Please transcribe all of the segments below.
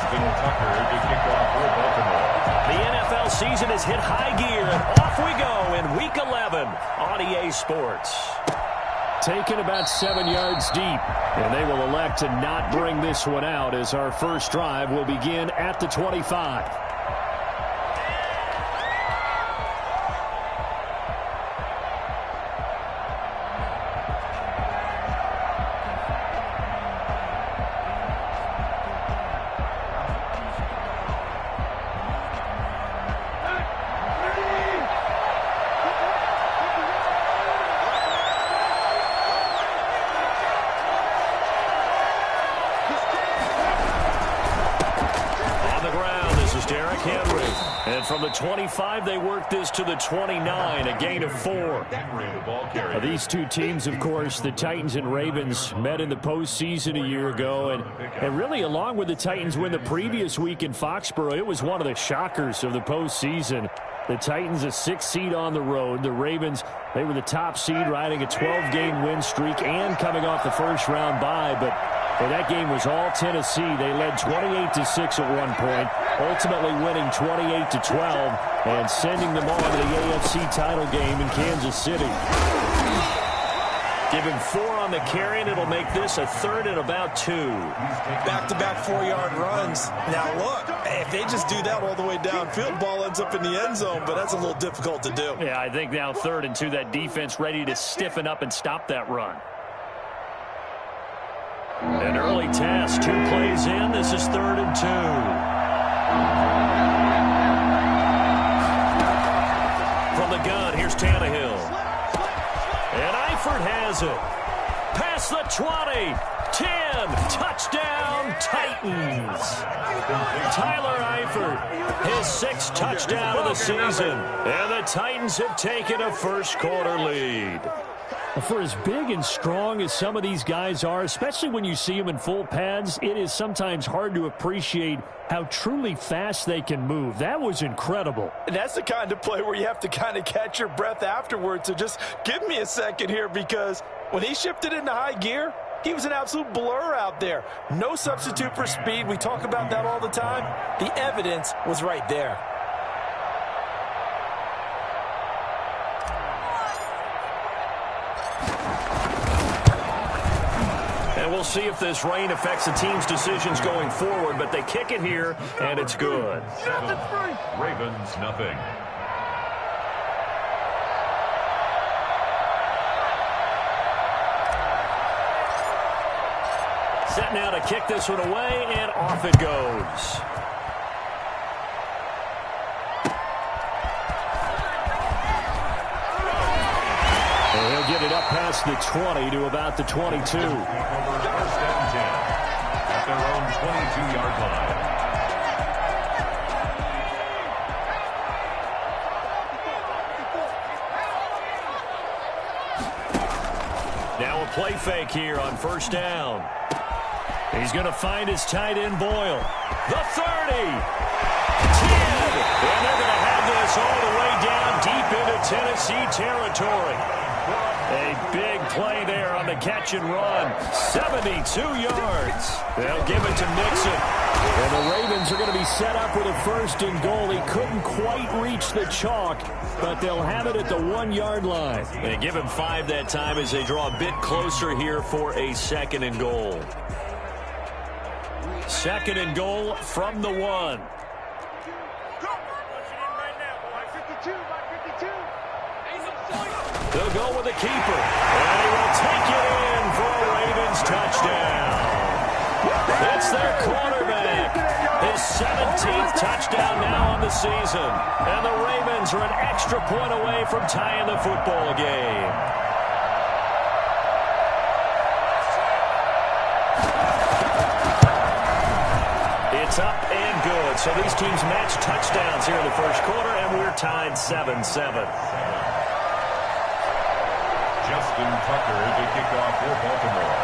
Justin Tucker to kick off for Baltimore. The NFL season has hit high gear, and off we go in Week 11 on EA Sports. Taken about 7 yards deep, and they will elect to not bring this one out as our first drive will begin at the 25. And from the 25, they work this to the 29, a gain of 4. Now, these two teams, of course, the Titans and Ravens, met in the postseason a year ago. And really, along with the Titans win the previous week in Foxborough, it was one of the shockers of the postseason. The Titans, a 6th seed on the road. The Ravens, they were the top seed, riding a 12-game win streak and coming off the first-round bye. But that game was all Tennessee. They led 28-6 at one point, ultimately winning 28-12 and sending them on to the AFC title game in Kansas City. Give him 4 on the carry, and it'll make this a 3rd and about 2. Back-to-back 4-yard runs. Now, look, if they just do that all the way downfield, ball ends up in the end zone, but that's a little difficult to do. Yeah, I think now 3rd and 2, that defense ready to stiffen up and stop that run. An early test, 2 plays in. This is 3rd and 2. From the gun, here's Tannehill. And Eifert has it. Past the 20. 10. Touchdown, Titans. Tyler Eifert, his 6th touchdown of the season. And the Titans have taken a first-quarter lead. For as big and strong as some of these guys are, especially when you see them in full pads, it is sometimes hard to appreciate how truly fast they can move. That was incredible. And that's the kind of play where you have to kind of catch your breath afterwards. So just give me a second here, because when he shifted into high gear, he was an absolute blur out there. No substitute for speed. We talk about that all the time. The evidence was right there. And we'll see if this rain affects the team's decisions going forward, but they kick it here, and it's good. Ravens, nothing. Set now to kick this one away, and off it goes. He'll get it up past the 20 to about the 22. First and 10 at their own 22-yard line. Now a play fake here on first down. He's going to find his tight end, Boyle. The 30. 10. And they're going to have this all the way down deep into Tennessee territory. A big play there on the catch and run. 72 yards. They'll give it to Mixon. And the Ravens are going to be set up with a 1st and goal. He couldn't quite reach the chalk, but they'll have it at the 1-yard line. They give him 5 that time as they draw a bit closer here for a 2nd and goal. 2nd and goal from the 1. They'll go with the keeper, and he will take it in for a Ravens touchdown. It's their quarterback. His 17th touchdown now on the season. And the Ravens are an extra point away from tying the football game. It's up and good. So these teams match touchdowns here in the first quarter, and we're tied 7-7. Justin Tucker to kick off for Baltimore.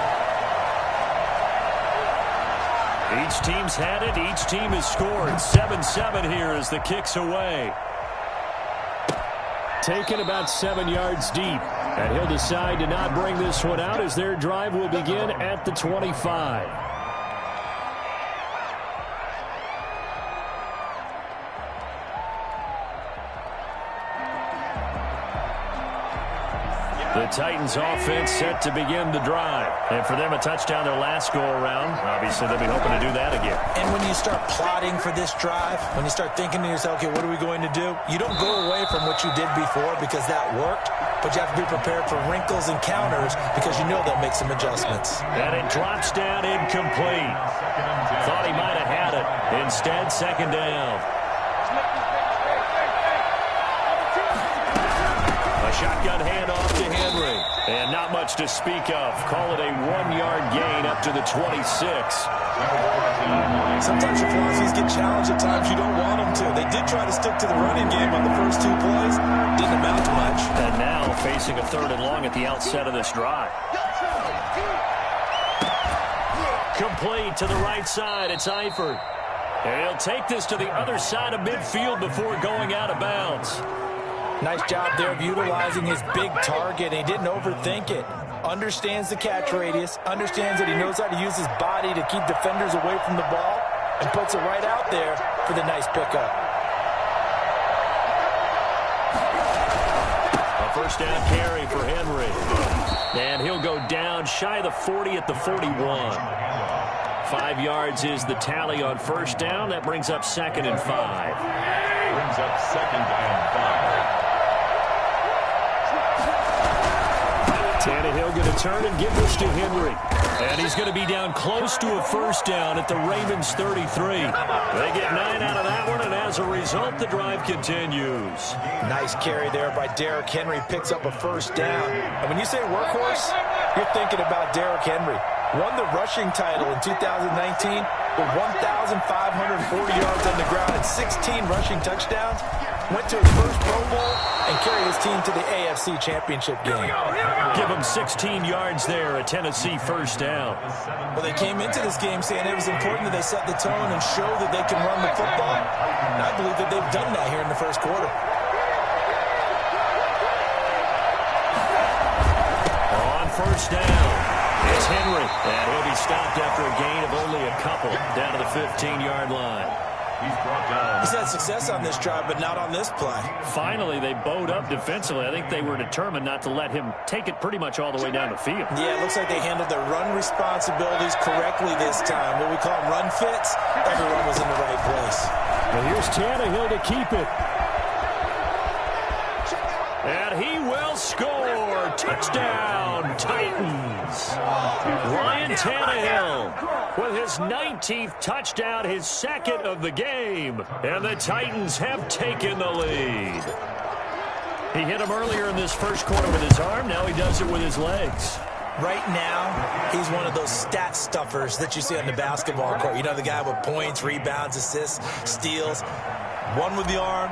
Each team's had it. Each team has scored. 7-7 here as the kick's away. Taken about 7 yards deep. And he'll decide to not bring this one out as their drive will begin at the 25. The Titans offense set to begin the drive. And for them, a touchdown their last go-around. Obviously, they'll be hoping to do that again. And when you start plotting for this drive, when you start thinking to yourself, okay, what are we going to do? You don't go away from what you did before because that worked, but you have to be prepared for wrinkles and counters because you know they'll make some adjustments. And it drops down incomplete. Thought he might have had it. Instead, second down. A shotgun handoff to Henry. And not much to speak of. Call it a 1-yard gain up to the 26. Sometimes your philosophies get challenged at times you don't want them to. They did try to stick to the running game on the first 2 plays. Didn't amount to much. And now facing a 3rd and long at the outset of this drive. Complete to the right side. It's Eifert. And he'll take this to the other side of midfield before going out of bounds. Nice job there of utilizing his big target. He didn't overthink it. Understands the catch radius. Understands that he knows how to use his body to keep defenders away from the ball. And puts it right out there for the nice pickup. A first down carry for Henry. And he'll go down shy of the 40 at the 41. 5 yards is the tally on first down. That brings up 2nd and 5. Brings up 2nd and 5. Tannehill going to turn and give this to Henry. And he's going to be down close to a first down at the Ravens 33. They get 9 out of that one, and as a result, the drive continues. Nice carry there by Derrick Henry. Picks up a first down. And when you say workhorse, you're thinking about Derrick Henry. Won the rushing title in 2019 with 1,540 yards on the ground and 16 rushing touchdowns. Went to his first Pro Bowl and carried his team to the AFC Championship game. Give him 16 yards there, a Tennessee first down. Well, they came into this game saying it was important that they set the tone and show that they can run the football. And I believe that they've done that here in the first quarter. On first down, it's Henry. And he'll be stopped after a gain of only a couple down to the 15-yard line. He's had success on this drive, but not on this play. Finally, they bowed up defensively. I think they were determined not to let him take it pretty much all the way down the field. Yeah, it looks like they handled their run responsibilities correctly this time. What we call run fits, everyone was in the right place. Well, here's Tannehill to keep it. And he will score. Touchdown, Titans. Ryan Tannehill with his 19th touchdown, his 2nd of the game. And the Titans have taken the lead. He hit him earlier in this first quarter with his arm. Now he does it with his legs. Right now, he's one of those stat stuffers that you see on the basketball court. You know, the guy with points, rebounds, assists, steals. One with the arm,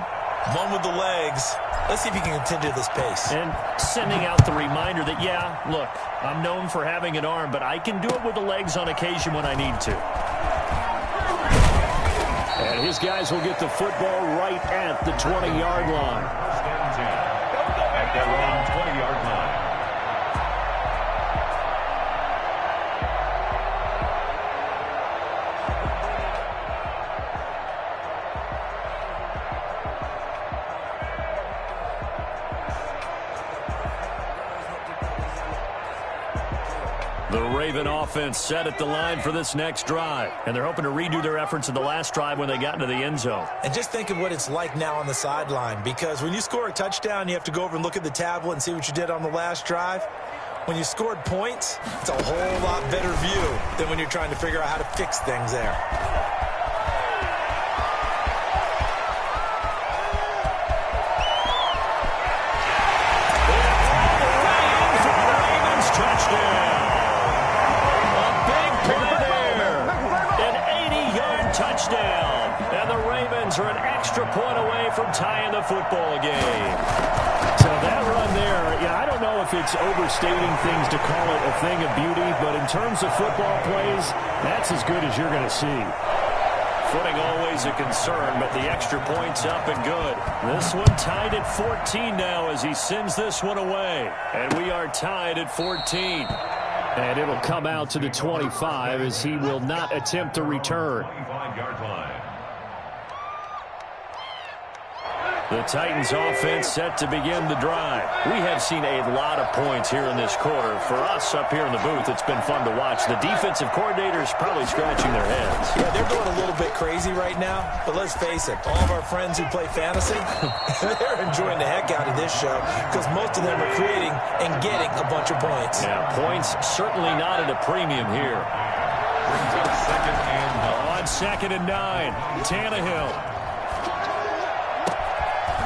one with the legs. Let's see if he can continue this pace. And sending out the reminder that, yeah, look, I'm known for having an arm, but I can do it with the legs on occasion when I need to. And his guys will get the football right at the 20-yard line. At their own 20-yard line. The Raven offense set at the line for this next drive. And they're hoping to redo their efforts in the last drive when they got into the end zone. And just think of what it's like now on the sideline. Because when you score a touchdown, you have to go over and look at the tablet and see what you did on the last drive. When you scored points, it's a whole lot better view than when you're trying to figure out how to fix things there. Are an extra point away from tying the football game. So that run there, yeah, I don't know if it's overstating things to call it a thing of beauty, but in terms of football plays, that's as good as you're going to see. Footing always a concern, but the extra point's up and good. This one tied at 14 now as he sends this one away. And we are tied at 14. And it'll come out to the 25 as he will not attempt to return. The Titans offense set to begin the drive. We have seen a lot of points here in this quarter. For us up here in the booth, it's been fun to watch. The defensive coordinators probably scratching their heads. Yeah, they're going a little bit crazy right now, but let's face it, all of our friends who play fantasy, they're enjoying the heck out of this show because most of them are creating and getting a bunch of points. Yeah, points certainly not at a premium here. Brings up 2nd and 9. On 2nd and 9, Tannehill.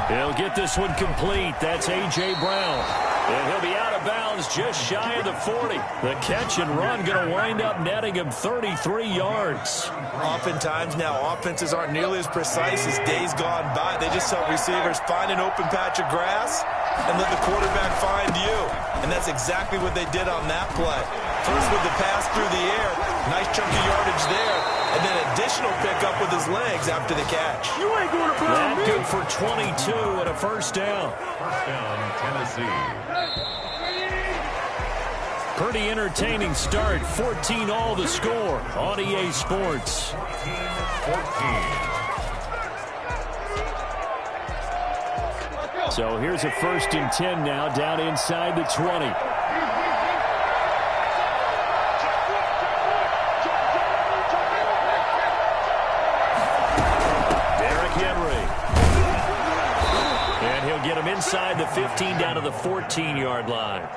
He'll get this one complete. That's A.J. Brown. And he'll be out of bounds just shy of the 40. The catch and run going to wind up netting him 33 yards. Oftentimes now, offenses aren't nearly as precise as days gone by. They just tell receivers, find an open patch of grass and let the quarterback find you. And that's exactly what they did on that play. First with the pass through the air, nice chunk of yardage there, and then additional pickup with his legs after the catch. You ain't going to play That good for 22 and a first down. First down, Tennessee. Pretty entertaining start. 14 all the score on EA Sports. 14. So here's a 1st and 10 now down inside the 20. Get him inside the 15 down to the 14-yard line.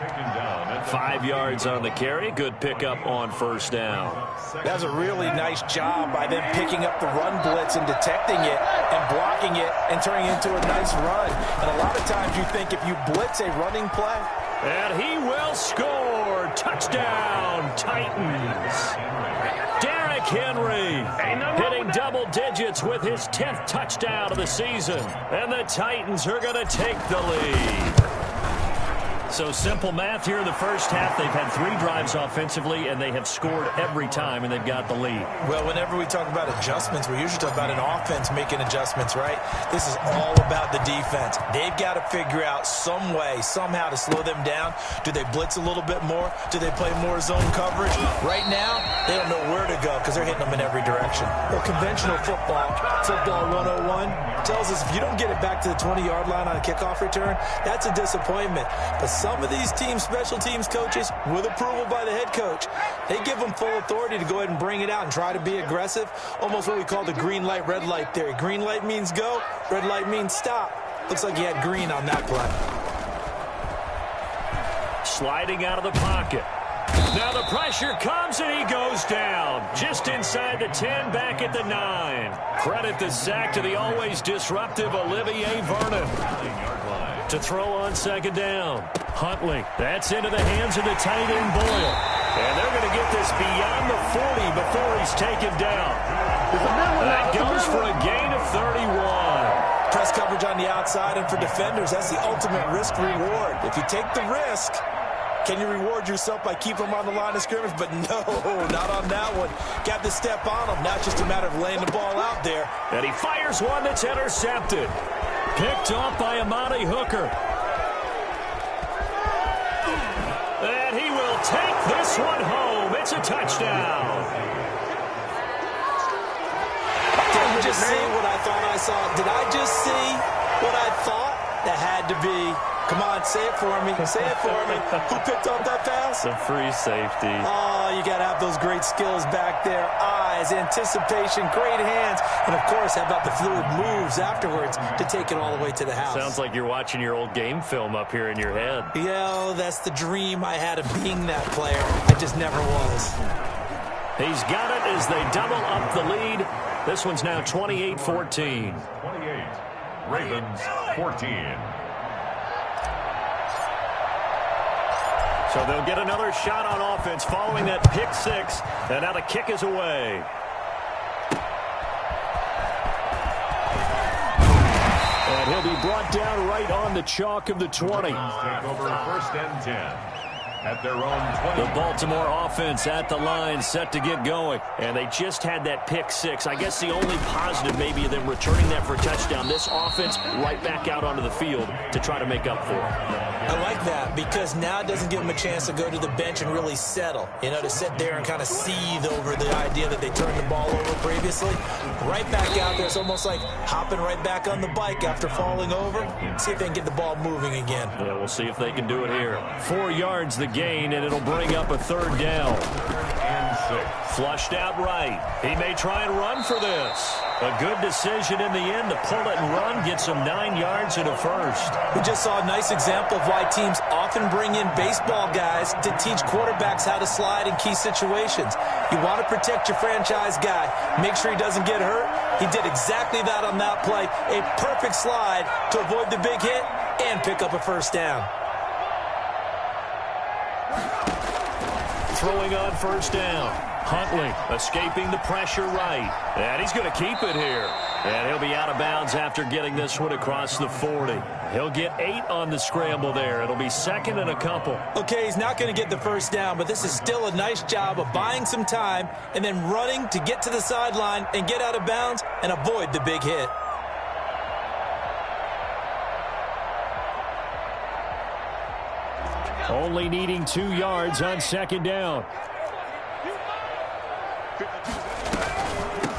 5 yards on the carry. Good pickup on first down. That's a really nice job by them picking up the run blitz and detecting it and blocking it and turning it into a nice run. And a lot of times you think if you blitz a running play. And he will score. Touchdown, Titans. Derrick Henry hitting double digits with his 10th touchdown of the season. And the Titans are going to take the lead. So simple math here in the first half. They've had 3 drives offensively, and they have scored every time, and they've got the lead. Well, whenever we talk about adjustments, we usually talk about an offense making adjustments, right? This is all about the defense. They've got to figure out some way, somehow to slow them down. Do they blitz a little bit more? Do they play more zone coverage? Right now, they don't know where to go because they're hitting them in every direction. Well, conventional football 101, tells us if you don't get it back to the 20-yard line on a kickoff return, that's a disappointment. But some of these team special teams coaches, with approval by the head coach, they give them full authority to go ahead and bring it out and try to be aggressive. Almost what we call the green light, red light theory. Green light means go, red light means stop. Looks like he had green on that play. Sliding out of the pocket. Now the pressure comes and he goes down. Just inside the 10, back at the 9. Credit the sack to the always disruptive Olivier Vernon. To throw on 2nd down. Huntley. That's into the hands of the tight end Boyle. And they're going to get this beyond the 40 before he's taken down. That goes for a gain of 31. Press coverage on the outside, and for defenders, that's the ultimate risk reward. If you take the risk, can you reward yourself by keeping them on the line of scrimmage? But no, not on that one. Got to step on them. Now it's just a matter of laying the ball out there. And he fires one that's intercepted. Picked off by Amani Hooker. And he will take this one home. It's a touchdown. Did I just see what I thought I saw? Did I just see what I thought? That had to be. Come on, say it for me. Say it for me. Who picked up that pass? The free safety. Oh, you got to have those great skills back there. Eyes, anticipation, great hands. And, of course, how about the fluid moves afterwards to take it all the way to the house? Sounds like you're watching your old game film up here in your head. Yeah, that's the dream I had of being that player. I just never was. He's got it as they double up the lead. This one's now 28-14. 28. Ravens 14. So they'll get another shot on offense following that pick 6. And now the kick is away. And he'll be brought down right on the chalk of the 20. Take over 1st and 10. at their own 20. The Baltimore offense at the line, set to get going. And they just had that pick six. I guess the only positive maybe of them returning that for a touchdown. This offense right back out onto the field to try to make up for it. I like that because now it doesn't give them a chance to go to the bench and really settle. You know, to sit there and kind of seethe over the idea that they turned the ball over previously. Right back out there. It's almost like hopping right back on the bike after falling over. See if they can get the ball moving again. Yeah, we'll see if they can do it here. 4 yards the gain, and it'll bring up a third down. And 6. Flushed out right. He may try and run for this. A good decision in the end to pull it and run, get some 9 yards and a first. We just saw a nice example of why teams often bring in baseball guys to teach quarterbacks how to slide in key situations. You want to protect your franchise guy. Make sure he doesn't get hurt. He did exactly that on that play. A perfect slide to avoid the big hit and pick up a first down. Throwing on first down. Huntley escaping the pressure right. And he's going to keep it here. And he'll be out of bounds after getting this one across the 40. He'll get 8 on the scramble there. It'll be second and a couple. Okay, he's not going to get the first down, but this is still a nice job of buying some time and then running to get to the sideline and get out of bounds and avoid the big hit. Only needing 2 yards on second down.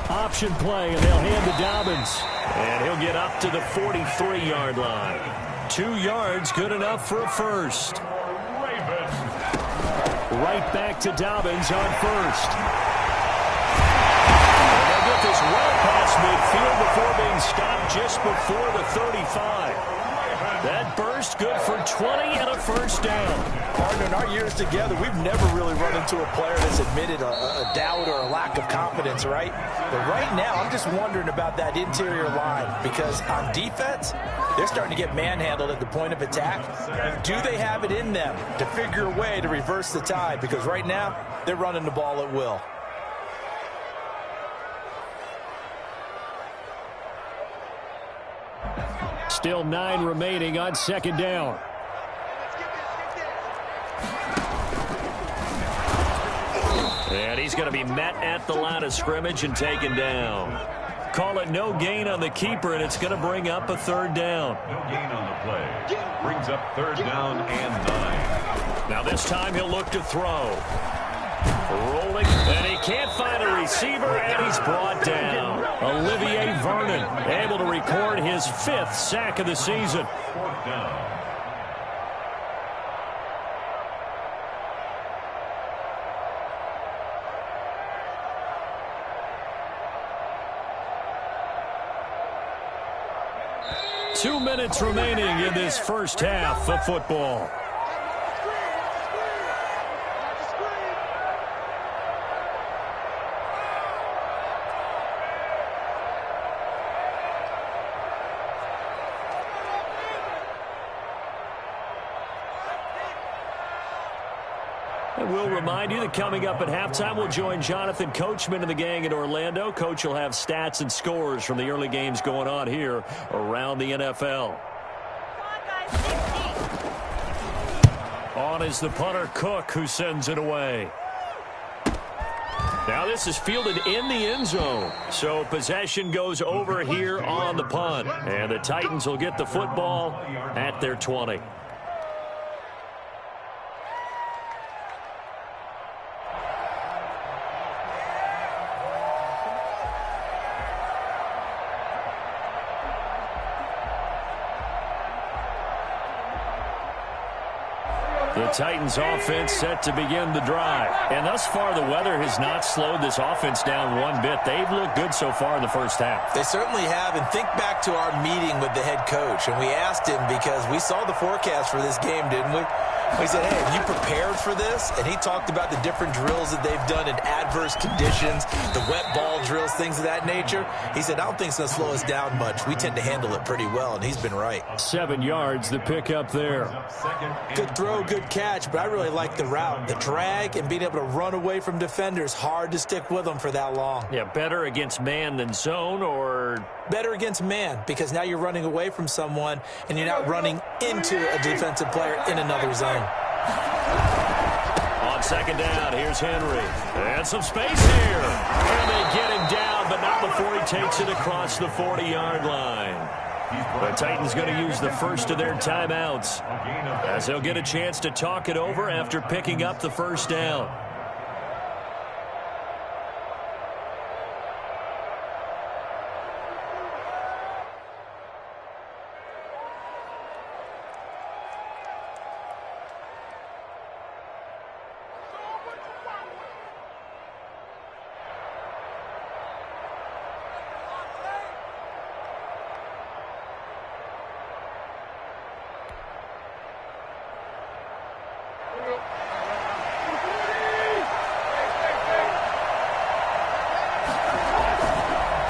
Option play, and they'll hand to Dobbins. And he'll get up to the 43-yard line. 2 yards, good enough for a first. Ravens. Right back to Dobbins on first. And they'll get this well past midfield before being stopped just before the 35. That burst good for 20 and a first down. Partner, in our years together, we've never really run into a player that's admitted a doubt or a lack of confidence, right? But right now, I'm just wondering about that interior line because on defense, they're starting to get manhandled at the point of attack. Do they have it in them to figure a way to reverse the tide? Because right now, they're running the ball at will. Still 9 remaining on second down. And he's going to be met at the line of scrimmage and taken down. Call it no gain on the keeper, and it's going to bring up a third down. No gain on the play. Brings up third down and 9. Now this time he'll look to throw. Rolling, and he can't find a receiver, and he's brought down. Olivier Vernon able to record his 5th sack of the season. 4th down. Two minutes remaining in this first half of football. And we'll remind you that coming up at halftime, we'll join Jonathan Coachman and the gang in Orlando. Coach will have stats and scores from the early games going on here around the NFL. On is the punter, Cook, who sends it away. Now this is fielded in the end zone. So possession goes over here on the punt. And the Titans will get the football at their 20. The Titans offense set to begin the drive. And thus far, the weather has not slowed this offense down one bit. They've looked good so far in the first half. They certainly have. And think back to our meeting with the head coach. And we asked him because we saw the forecast for this game, didn't we? We said, hey, have you prepared for this? And he talked about the different drills that they've done in adverse conditions, the wet ball drills, things of that nature. He said, I don't think it's going to slow us down much. We tend to handle it pretty well, and he's been right. 7 yards, the pickup there. Good throw, good catch, but I really like the route. The drag and being able to run away from defenders, hard to stick with them for that long. Yeah, better against man than zone, or better against man, because now you're running away from someone and you're not running into a defensive player in another zone. second down. Here's Henry. And some space here. And they get him down, but not before he takes it across the 40-yard line. The Titans going to use the first of their timeouts, as they'll get a chance to talk it over after picking up the first down.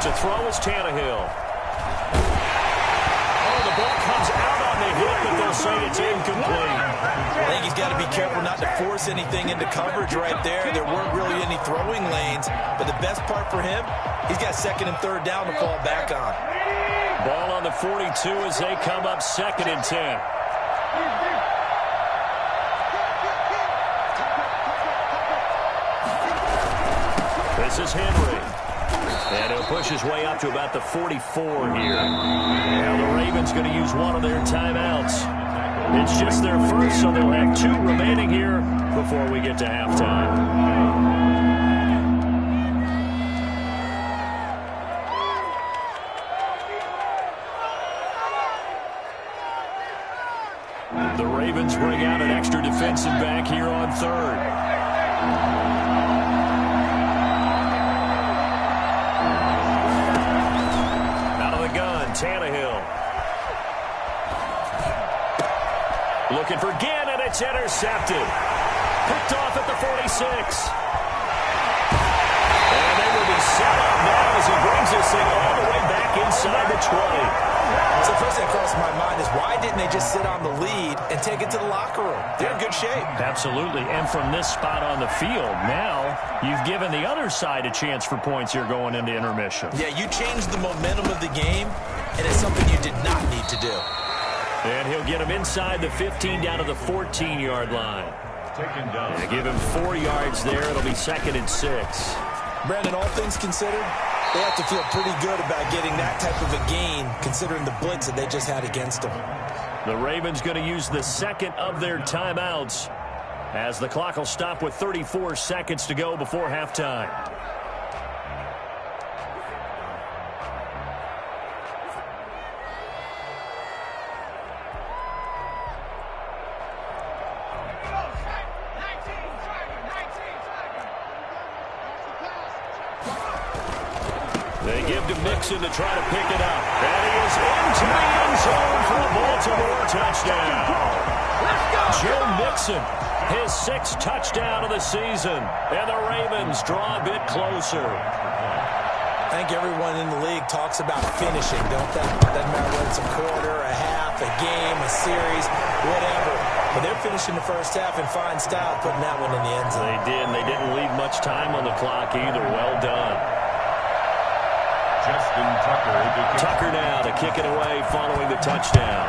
To throw is Tannehill. Oh, the ball comes out on the hit, but they'll say it's incomplete. I think he's got to be careful not to force anything into coverage right there. There weren't really any throwing lanes, but the best part for him, he's got second and third down to fall back on. Ball on the 42 as they come up second and 10. This is Henry. And he'll push his way up to about the 44 here. Now the Ravens going to use one of their timeouts. It's just their first, so they'll have two remaining here before we get to halftime. The Ravens bring out an extra defensive back here on third. Tannehill. Looking for Ginn, and it's intercepted. Picked off at the 46. And they will be set up now as he brings this thing all the way back inside the 20. So the first thing that crossed my mind is, why didn't they just sit on the lead and take it to the locker room? They're in good shape. Absolutely. And from this spot on the field, now you've given the other side a chance for points here going into intermission. Yeah, you changed the momentum of the game, and it's something you did not need to do. And he'll get him inside the 15 down to the 14-yard line. They give him 4 yards there. It'll be second and 6. Brandon, all things considered, they have to feel pretty good about getting that type of a gain, considering the blitz that they just had against them. The Ravens going to use the second of their timeouts, as the clock will stop with 34 seconds to go before halftime. They give to Mixon to try to pick it up. And he is into the end zone for a Baltimore touchdown. Joe Mixon, his 6th touchdown of the season. And the Ravens draw a bit closer. I think everyone in the league talks about finishing, don't they? Doesn't matter whether it's a quarter, a half, a game, a series, whatever. But they're finishing the first half in fine style, putting that one in the end zone. They did, and they didn't leave much time on the clock either. Well done. Tucker now to kick it away following the touchdown.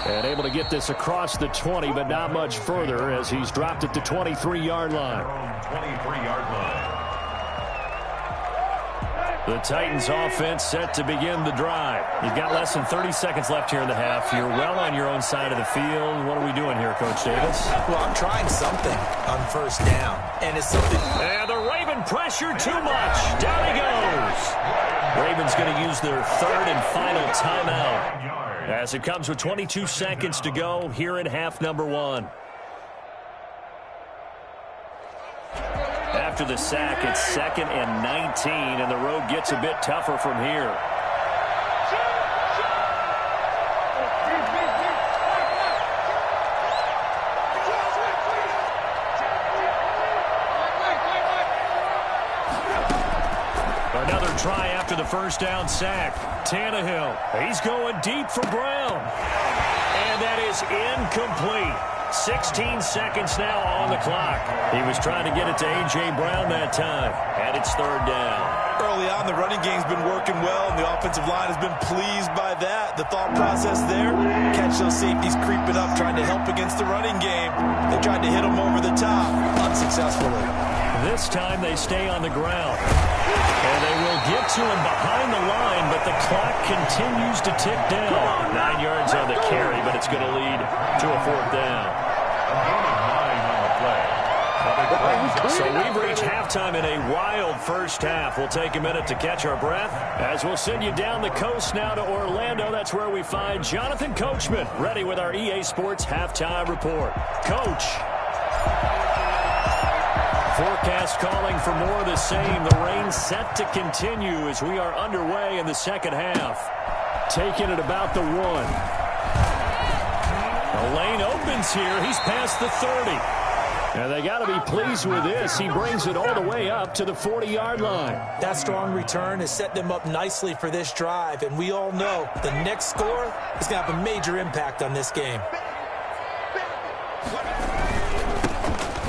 And able to get this across the 20, but not much further as he's dropped it to 23-yard line. 23-yard line. The Titans offense set to begin the drive. You've got less than 30 seconds left here in the half. You're well on your own side of the field. What are we doing here, Coach Davis? Well, I'm trying something on first down. And it's something... And the Raven pressure too much. Down he goes. Ravens going to use their third and final timeout, as it comes with 22 seconds to go here in half number 1. After the sack, it's 2nd and 19, and the road gets a bit tougher from here. Another try after the first down sack. Tannehill, he's going deep for Brown. And that is incomplete. 16 seconds now on the clock. He was trying to get it to A.J. Brown that time, and it's third down. Early on, the running game's been working well, and the offensive line has been pleased by that. The thought process there, catch those safeties creeping up, trying to help against the running game. They tried to hit them over the top, unsuccessfully. This time they stay on the ground. And they will get to him behind the line, but the clock continues to tick down. 9 yards on the carry, but it's going to lead to a fourth down. A gain of 9 on the play. So we've reached halftime in a wild first half. We'll take a minute to catch our breath as we'll send you down the coast now to Orlando. That's where we find Jonathan Coachman ready with our EA Sports halftime report. Coach. Forecast calling for more of the same. The rain set to continue as we are underway in the second half. Taking it about the 1. The lane opens here. He's past the 30. And they got to be pleased with this. He brings it all the way up to the 40-yard line. That strong return has set them up nicely for this drive. And we all know the next score is going to have a major impact on this game.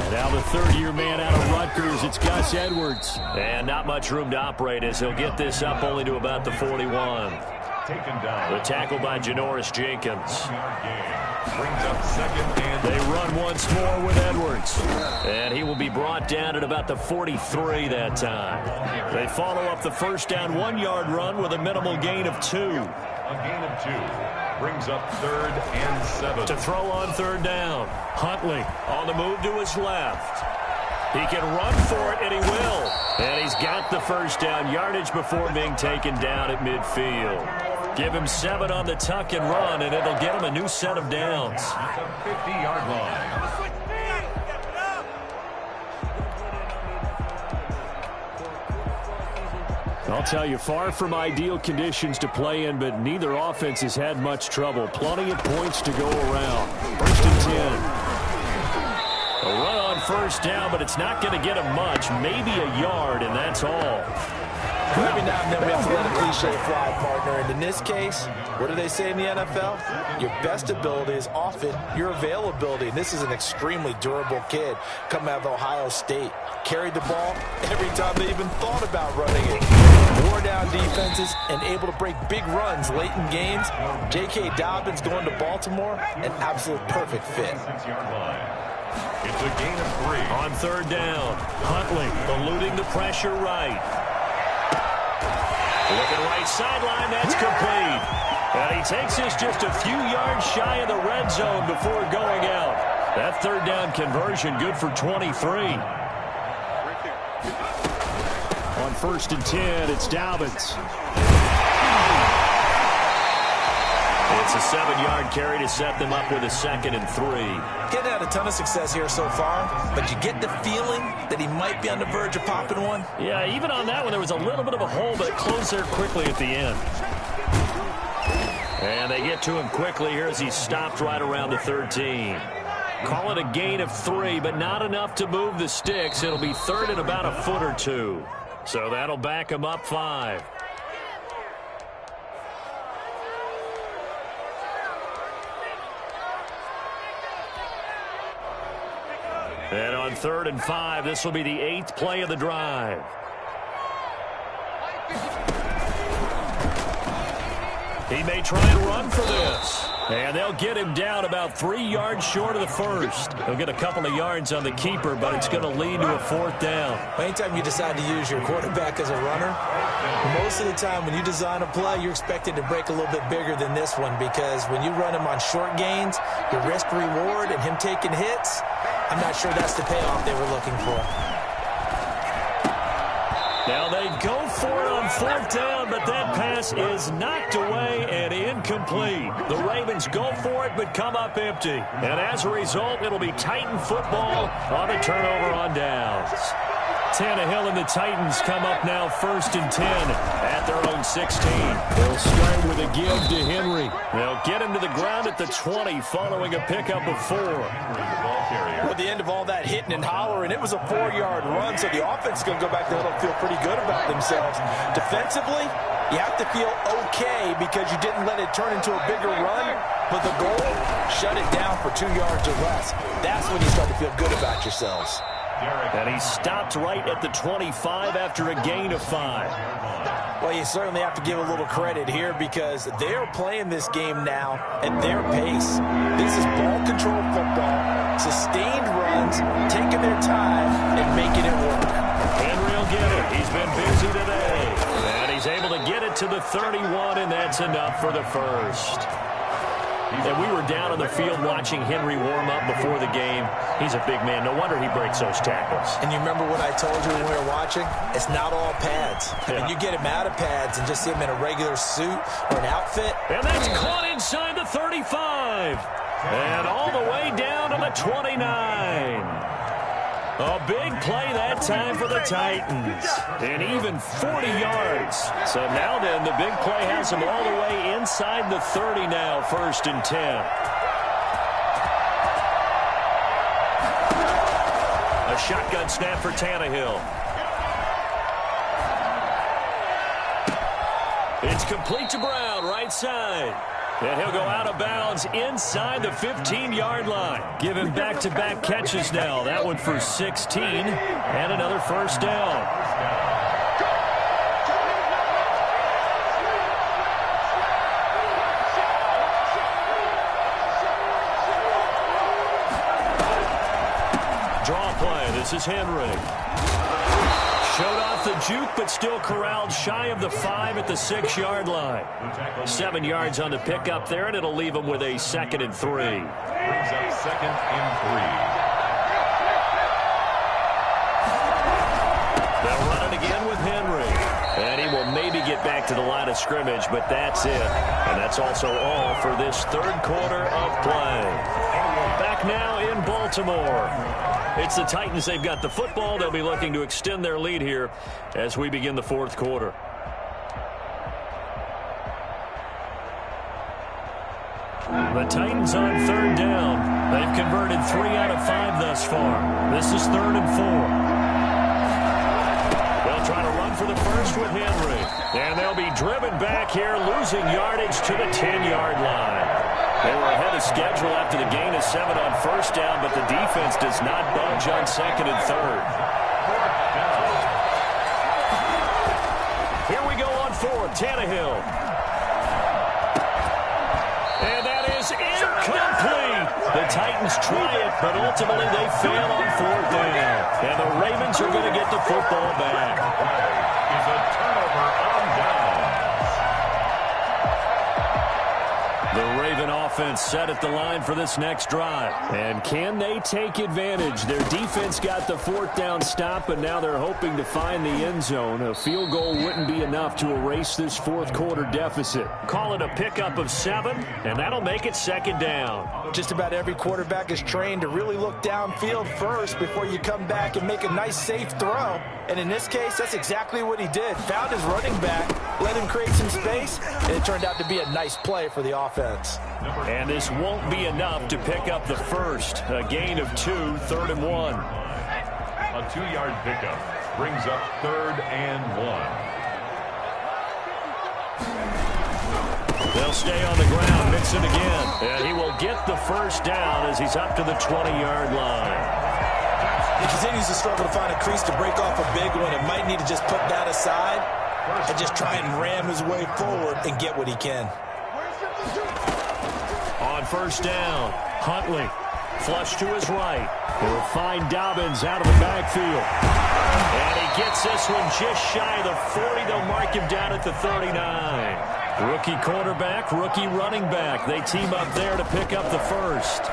And now the third-year man out of Rutgers, it's Gus Edwards. And not much room to operate as he'll get this up only to about the 41. Taken down. The tackle by Janoris Jenkins. Brings up second and They run once more with Edwards. And he will be brought down at about the 43 that time. They follow up the first down 1-yard run with a minimal gain of 2. a gain of 2. Brings up third and 7. To throw on third down. Huntley on the move to his left. He can run for it, and he will. And he's got the first down yardage before being taken down at midfield. Give him 7 on the tuck and run, and it'll get him a new set of downs. The 50-yard line. I'll tell you, far from ideal conditions to play in, but neither offense has had much trouble. Plenty of points to go around. First and 10. A run on first down, but it's not going to get him much. Maybe a yard, and that's all. Every now and then we have to let a cliche fly, partner. And in this case, what do they say in the NFL? Your best ability is often your availability. And this is an extremely durable kid coming out of Ohio State. Carried the ball every time they even thought about running it. Wore down defenses and able to break big runs late in games. J.K. Dobbins going to Baltimore, an absolute perfect fit. 6-yard line. It's a gain of 3. On third down, Huntley eluding the pressure right. Looking right sideline, that's complete. And he takes this just a few yards shy of the red zone before going out. That third down conversion good for 23. On first and 10, it's Dobbins. It's a 7-yard carry to set them up with a 2nd and 3. Getting had a ton of success here so far, but you get the feeling that he might be on the verge of popping one. Yeah, even on that one, there was a little bit of a hole, but it closed there quickly at the end. And they get to him quickly here as he's stopped right around the 13. Call it a gain of 3, but not enough to move the sticks. It'll be third and about a foot or 2. So that'll back him up 5. And on third and 5, this will be the 8th play of the drive. He may try and run for this. And they'll get him down about 3 yards short of the first. He'll get a couple of yards on the keeper, but it's going to lead to a fourth down. Anytime you decide to use your quarterback as a runner, most of the time when you design a play, you're expected to break a little bit bigger than this one, because when you run him on short gains, your risk-reward and him taking hits, I'm not sure that's the payoff they were looking for. Now they go for it on fourth down, but that pass is knocked away and incomplete. The Ravens go for it, but come up empty. And as a result, it'll be Titan football on a turnover on downs. Tannehill and the Titans come up now first and 10 at their own 16. They'll start with a give to Henry. They'll get him to the ground at the 20 following a pickup of 4. Well, at the end of all that hitting and hollering, it was a 4-yard run, so the offense is going to go back there and feel pretty good about themselves. Defensively, you have to feel okay because you didn't let it turn into a bigger run. But the goal, shut it down for 2 yards or less. That's when you start to feel good about yourselves. And he stopped right at the 25 after a gain of 5. Well, you certainly have to give a little credit here because they're playing this game now at their pace. This is ball control football, sustained runs, taking their time and making it work. Henry will get it. He's been busy today. And he's able to get it to the 31, and that's enough for the first. And we were down on the field watching Henry warm up before the game. He's a big man. No wonder he breaks those tackles. And you remember what I told you when we were watching? It's not all pads. Yeah. And you get him out of pads and just see him in a regular suit or an outfit. And that's caught inside the 35. And all the way down to the 29. A big play that time for the Titans. And even 40 yards. So now then, the big play has them all the way inside the 30 now, 1st and 10. A shotgun snap for Tannehill. It's complete to Brown, right side. And he'll go out of bounds inside the 15-yard line. Give him back-to-back catches now. That one for 16 and another first down. Draw play. This is Henry. Showed off the juke, but still corralled shy of the 5 at the 6-yard line. 7 yards on the pickup there, and it'll leave him with a 2nd and 3. Brings up 2nd and 3. They'll run it again with Henry. And he will maybe get back to the line of scrimmage, but that's it. And that's also all for this 3rd quarter of play. Back now in Baltimore. It's the Titans. They've got the football. They'll be looking to extend their lead here as we begin the 4th quarter. The Titans on 3rd down. They've converted 3 out of 5 thus far. This is 3rd and 4. They'll try to run for the first with Henry. And they'll be driven back here, losing yardage to the 10-yard line. They were ahead of schedule after the gain of 7 on 1st down, but the defense does not budge on 2nd and 3rd. Here we go on 4th. Tannehill. And that is incomplete. The Titans try it, but ultimately they fail on 4th down. And the Ravens are going to get the football back. Is a turnover on downs. The Raven offense set at the line for this next drive. And can they take advantage? Their defense got the 4th down stop, but now they're hoping to find the end zone. A field goal wouldn't be enough to erase this 4th quarter deficit. Call it a pickup of 7, and that'll make it 2nd down. Just about every quarterback is trained to really look downfield first before you come back and make a nice, safe throw. And in this case, that's exactly what he did. Found his running back, let him create some space, and it turned out to be a nice play for the offense. And this won't be enough to pick up the first. A gain of 2, 3rd and 1. A 2-yard pickup brings up 3rd and 1. They'll stay on the ground. Mixon again. And he will get the first down as he's up to the 20-yard line. He continues to struggle to find a crease to break off a big one. It might need to just put that aside and just try and ram his way forward and get what he can. On 1st down, Huntley. Flush to his right. He'll find Dobbins out of the backfield. And he gets this one just shy of the 40. They'll mark him down at the 39. Rookie quarterback, rookie running back. They team up there to pick up the first.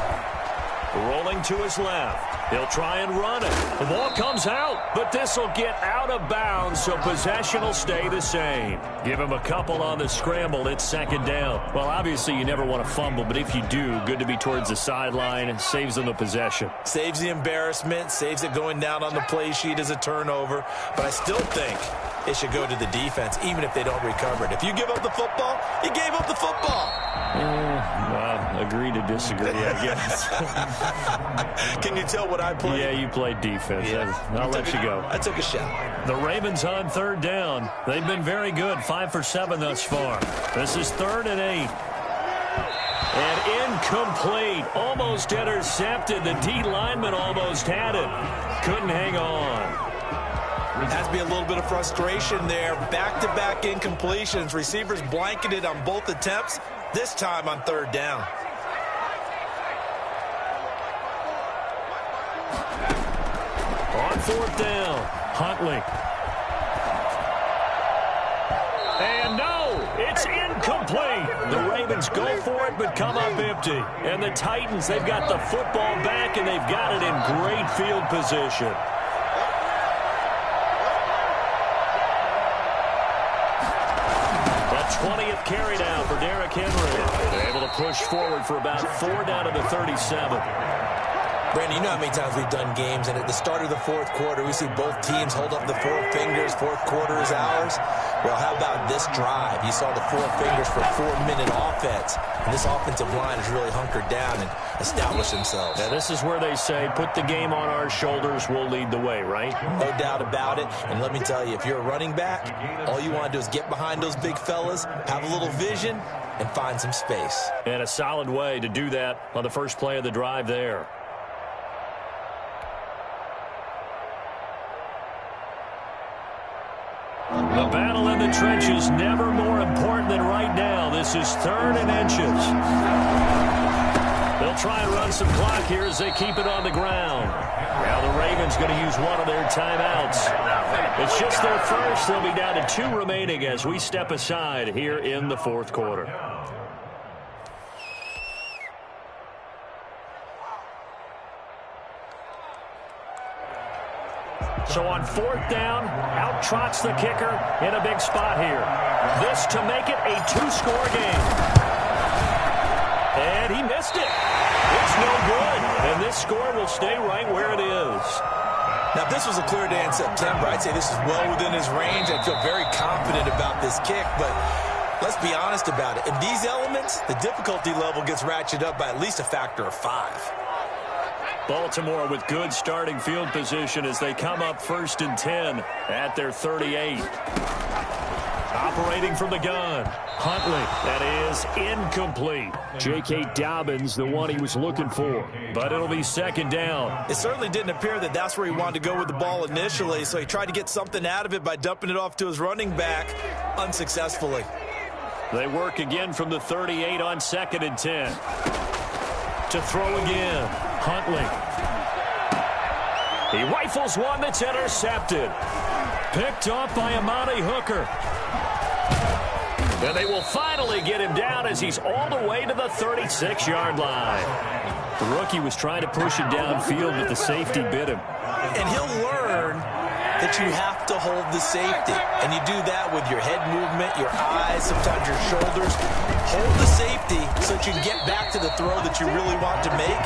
Rolling to his left. He'll try and run it. The ball comes out, but this will get out of bounds, so possession will stay the same. Give him a couple on the scramble. It's 2nd down. Well, obviously you never want to fumble, but if you do, good to be towards the sideline. It saves them the possession. Saves the embarrassment, saves it going down on the play sheet as a turnover. But I still think it should go to the defense, even if they don't recover it. If you give up the football, you gave up the football. Agree to disagree, I guess. Can you tell what I played? Yeah, you played defense. Yeah. I'll let you go. I took a shot. The Ravens on 3rd down. They've been very good, 5 for 7 thus far. This is 3rd and 8. And incomplete. Almost intercepted. The D lineman almost had it. Couldn't hang on. Has to be a little bit of frustration there. Back-to-back incompletions. Receivers blanketed on both attempts, this time on third down. On fourth down, Huntley. And no, it's incomplete. The Ravens go for it but come up empty. And the Titans, they've got the football back and they've got it in great field position. The 20th carry down for Derrick Henry. They're able to push forward for about 4 down to the 37. Brandon, you know how many times we've done games, and at the start of the fourth quarter, we see both teams hold up the 4 fingers, fourth quarter is ours. Well, how about this drive? You saw the 4 fingers for 4-minute offense, and this offensive line has really hunkered down and established themselves. Now, this is where they say, put the game on our shoulders, we'll lead the way, right? No doubt about it, and let me tell you, if you're a running back, all you want to do is get behind those big fellas, have a little vision, and find some space. And a solid way to do that on the first play of the drive there. The battle in the trenches never more important than right now. This is 3rd and inches. They'll try and run some clock here as they keep it on the ground. Now the Ravens going to use one of their timeouts. It's just their first. They'll be down to 2 remaining as we step aside here in the fourth quarter. So on 4th down, out trots the kicker in a big spot here. This to make it a 2-score game. And he missed it. It's no good. And this score will stay right where it is. Now, if this was a clear day in September, I'd say this is well within his range. I feel very confident about this kick, but let's be honest about it. In these elements, the difficulty level gets ratcheted up by at least a factor of 5. Baltimore with good starting field position as they come up 1st and 10 at their 38. Operating from the gun, Huntley. That is incomplete. J.K. Dobbins, the one he was looking for. But it'll be 2nd down. It certainly didn't appear that that's where he wanted to go with the ball initially, so he tried to get something out of it by dumping it off to his running back unsuccessfully. They work again from the 38 on 2nd and 10. To throw again, Huntley. He rifles one that's intercepted. Picked off by Amani Hooker. And they will finally get him down as he's all the way to the 36-yard line. The rookie was trying to push him downfield, but the safety bit him. And he'll learn that you have to hold the safety. And you do that with your head movement, your eyes, sometimes your shoulders. Hold the safety so that you can get back to the throw that you really want to make.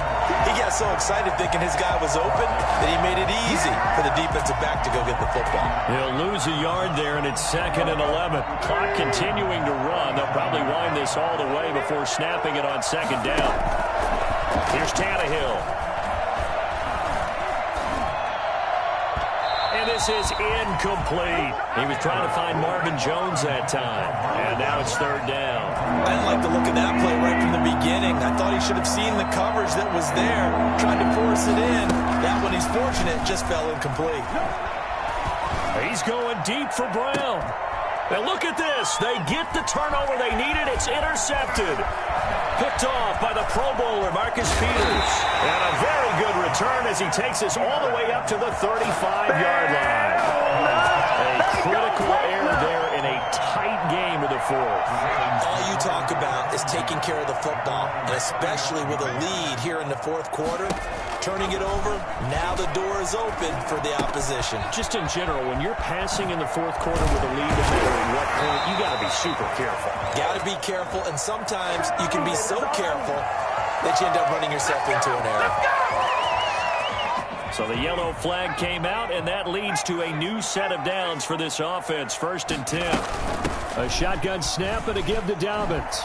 He got so excited thinking his guy was open that he made it easy for the defensive back to go get the football. He'll lose a yard there, and it's 2nd and 11. Clock continuing to run. They'll probably wind this all the way before snapping it on 2nd down. Here's Tannehill. And this is incomplete. He was trying to find Marvin Jones that time. And now it's 3rd down. I didn't like the look of that play right from the beginning. I thought he should have seen the coverage that was there, tried to force it in. That one, he's fortunate, just fell incomplete. He's going deep for Brown. And look at this. They get the turnover they needed. It's intercepted. Picked off by the Pro Bowler, Marcus Peters. And a very good return as he takes us all the way up to the 35-yard line. A critical error there in a tight game of the fourth. All you talk about is taking care of the football, and especially with a lead here in the fourth quarter. Turning it over, now the door is open for the opposition. Just in general, when you're passing in the fourth quarter with a lead no matter at what point, you got to be super careful. Got to be careful, and sometimes you can be so careful that you end up running yourself into an error. So the yellow flag came out, and that leads to a new set of downs for this offense. 1st and 10. A shotgun snap and a give to Dobbins.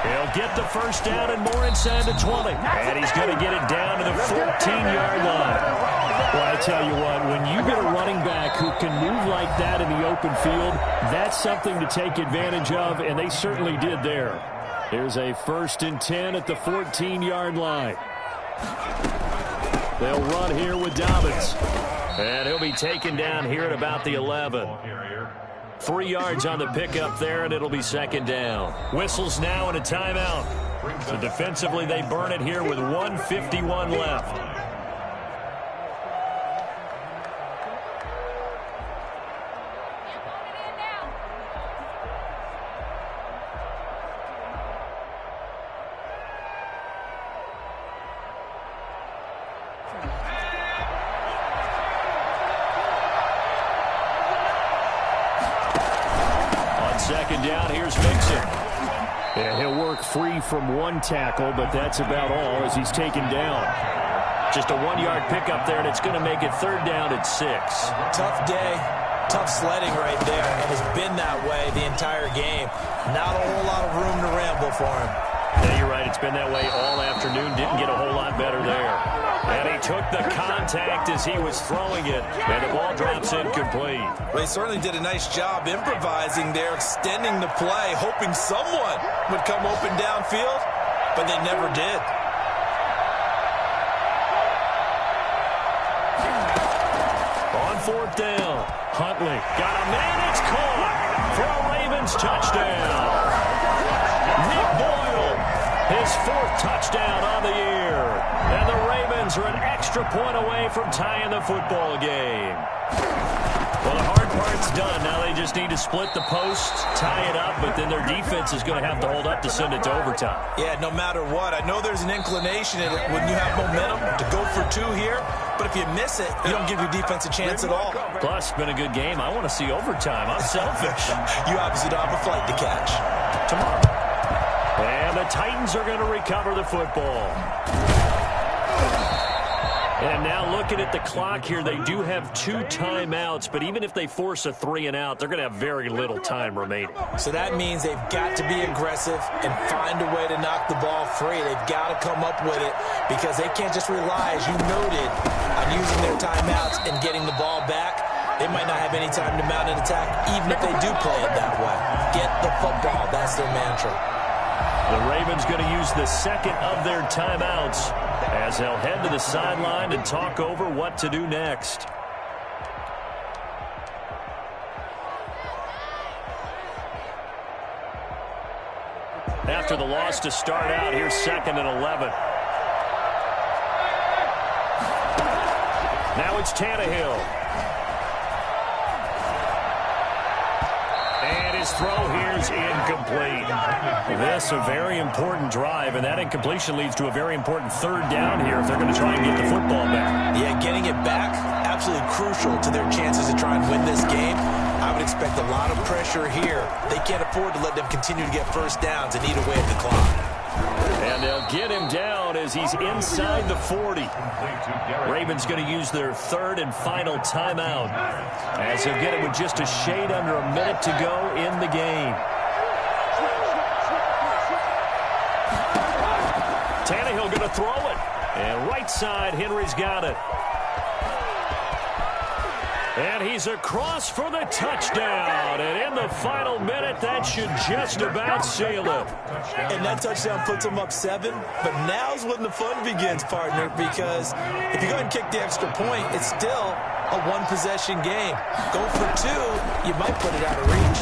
He'll get the 1st down and more inside the 20. And he's going to get it down to the 14-yard line. Well, I tell you what, when you get a running back who can move like that in the open field, that's something to take advantage of, and they certainly did there. Here's a 1st and 10 at the 14-yard line. They'll run here with Dobbins. And he'll be taken down here at about the 11. 3 yards on the pickup there, and it'll be 2nd down. Whistles now and a timeout. So defensively, they burn it here with 1:51 left. Yeah, he'll work free from 1 tackle, but that's about all as he's taken down. Just a 1-yard pickup there, and it's going to make it 3rd down at 6. Tough day, tough sledding right there, and it's been that way the entire game. Not a whole lot of room to ramble for him. Yeah, you're right. It's been that way all afternoon. Didn't get a whole lot better there. And he took the contact as he was throwing it, and the ball drops incomplete. Well, he certainly did a nice job improvising there, extending the play, hoping someone would come open downfield, but they never did. On 4th down, Huntley got a man. It's caught for a Ravens touchdown. Nick Boyle, his 4th touchdown on the year. And the Ravens are an extra point away from tying the football game. Well, the hard part's done. Now they just need to split the posts, tie it up, but then their defense is going to have to hold up to send it to overtime. Yeah, no matter what. I know there's an inclination when you have momentum to go for 2 here, but if you miss it, you don't give your defense a chance at all. Plus, it's been a good game. I want to see overtime. I'm selfish. You obviously don't have a flight to catch. Tomorrow. And the Titans are going to recover the football. And now looking at the clock here, they do have 2 timeouts, but even if they force a 3 and out, they're going to have very little time remaining. So that means they've got to be aggressive and find a way to knock the ball free. They've got to come up with it because they can't just rely, as you noted, on using their timeouts and getting the ball back. They might not have any time to mount an attack, even if they do play it that way. Get the football. That's their mantra. The Ravens going to use the 2nd of their timeouts as they'll head to the sideline and talk over what to do next. After the loss to start out, here's 2nd and 11. Now it's Tannehill. And his throw here is incomplete. This a very important drive, and that incompletion leads to a very important 3rd down here if they're going to try and get the football back. Yeah, getting it back, absolutely crucial to their chances to try and win this game. I would expect a lot of pressure here. They can't afford to let them continue to get 1st downs and eat away at the clock. And they'll get him down as he's inside the 40. Ravens going to use their 3rd and final timeout as they'll get it with just a shade under a minute to go in the game. Tannehill going to throw it. And right side, Henry's got it. And he's across for the touchdown. And in the final minute, that should just about seal it. And that touchdown puts them up 7. But now's when the fun begins, partner, because if you go ahead and kick the extra point, it's still a 1-possession game. Go for 2, you might put it out of reach.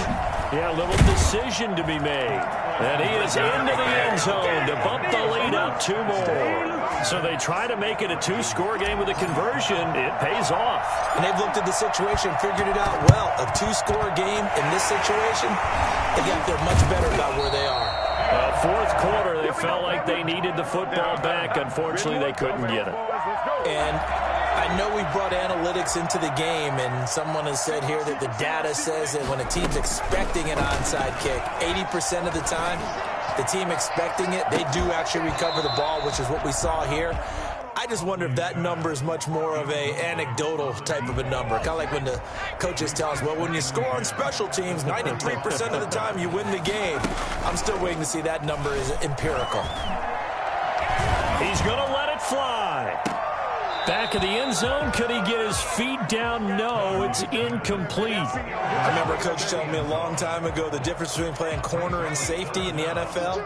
Yeah, a little decision to be made. And he is into the end zone to bump the lead up 2 more. So they try to make it a 2-score game with a conversion. It pays off. And they've looked at the situation, figured it out well. A 2-score game in this situation, they got there much better about where they are. 4th quarter, they felt like they needed the football back. Unfortunately, they couldn't get it. And I know we brought analytics into the game, and someone has said here that the data says that when a team's expecting an onside kick, 80% of the time, the team expecting it, they do actually recover the ball, which is what we saw here. I just wonder if that number is much more of a anecdotal type of a number. Kind of like when the coaches tell us, well, when you score on special teams, 93% of the time you win the game. I'm still waiting to see that number is empirical. He's going to let it fly. Back of the end zone. Could he get his feet down? No, it's incomplete. I remember a coach telling me a long time ago the difference between playing corner and safety in the NFL.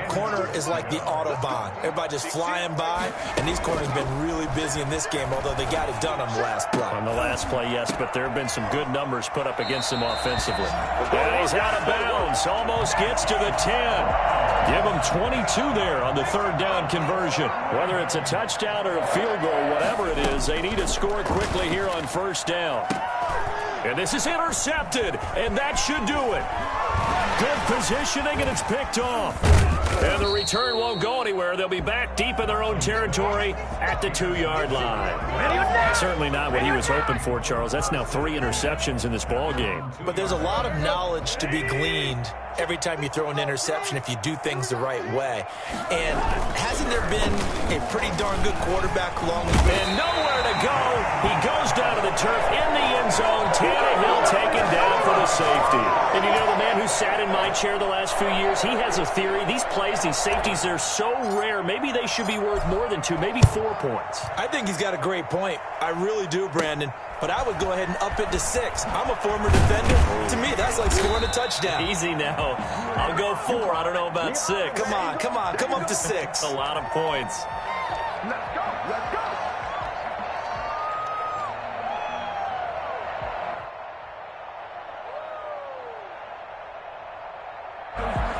Corner is like the Autobahn. Everybody just flying by, and these corners have been really busy in this game, although they got it done on the last play. On the last play, yes, but there have been some good numbers put up against him offensively. And he's out of bounds. Almost gets to the 10. Give him 22 there on the third down conversion. Whether it's a touchdown or a field goal, whatever it is, they need to score quickly here on first down. And this is intercepted, and that should do it. Good positioning, and it's picked off. And the return won't go anywhere. They'll be back deep in their own territory at the 2-yard line. Certainly not what he was hoping for, Charles. That's now 3 interceptions in this ball game. But there's a lot of knowledge to be gleaned every time you throw an interception if you do things the right way. And hasn't there been a pretty darn good quarterback along the way? And nowhere to go. He goes down to the turf in the end zone. Tannehill taken down for the safety. And you know, the man who sat in my chair the last few years, he has a theory. These plays, these safeties, they're so rare. Maybe they should be worth more than 2, maybe 4 points. I think he's got a great point. I really do, Brandon. But I would go ahead and up it to 6. I'm a former defender. To me, that's like scoring a touchdown. Easy now. I'll go 4. I don't know about 6. Come on. Come up to 6. A lot of points. Let's go.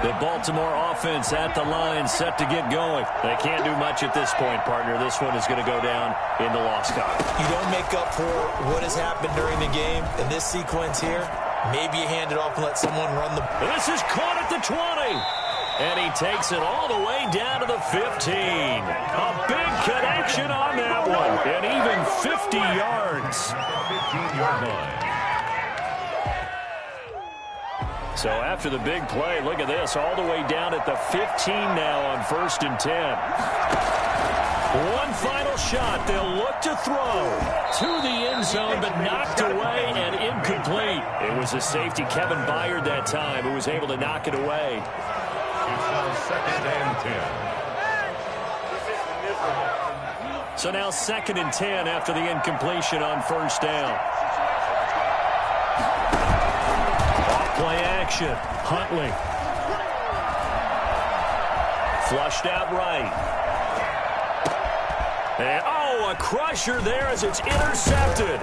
The Baltimore offense at the line, set to get going. They can't do much at this point, partner. This one is going to go down in the loss column. You don't make up for what has happened during the game in this sequence here. Maybe you hand it off and let someone run the... This is caught at the 20. And he takes it all the way down to the 15. A big connection on that one. And even 50 yards. 15-yard line. So after the big play, look at this, all the way down at the 15 now on 1st and 10. One final shot. They'll look to throw to the end zone, but knocked away and incomplete. It was a safety, Kevin Byard, that time, who was able to knock it away. It's now 2nd and 10. So now 2nd and 10 after the incompletion on 1st down. Play action. Huntley. Flushed out right. And, a crusher there as it's intercepted.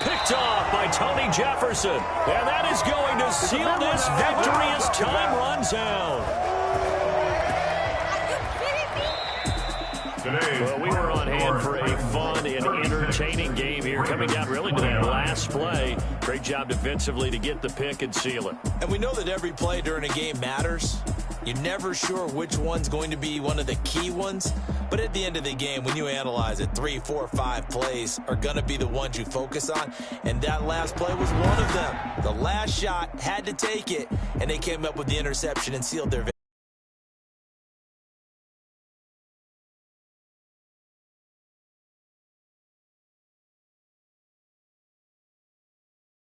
Picked off by Tony Jefferson. And that is going to seal this victory as time runs out. Well, we were on hand for a fun and entertaining game here, coming down really to that last play. Great job defensively to get the pick and seal it. And we know that every play during a game matters. You're never sure which one's going to be one of the key ones. But at the end of the game, when you analyze it, 3, 4, 5 plays are going to be the ones you focus on. And that last play was one of them. The last shot had to take it, and they came up with the interception and sealed their victory.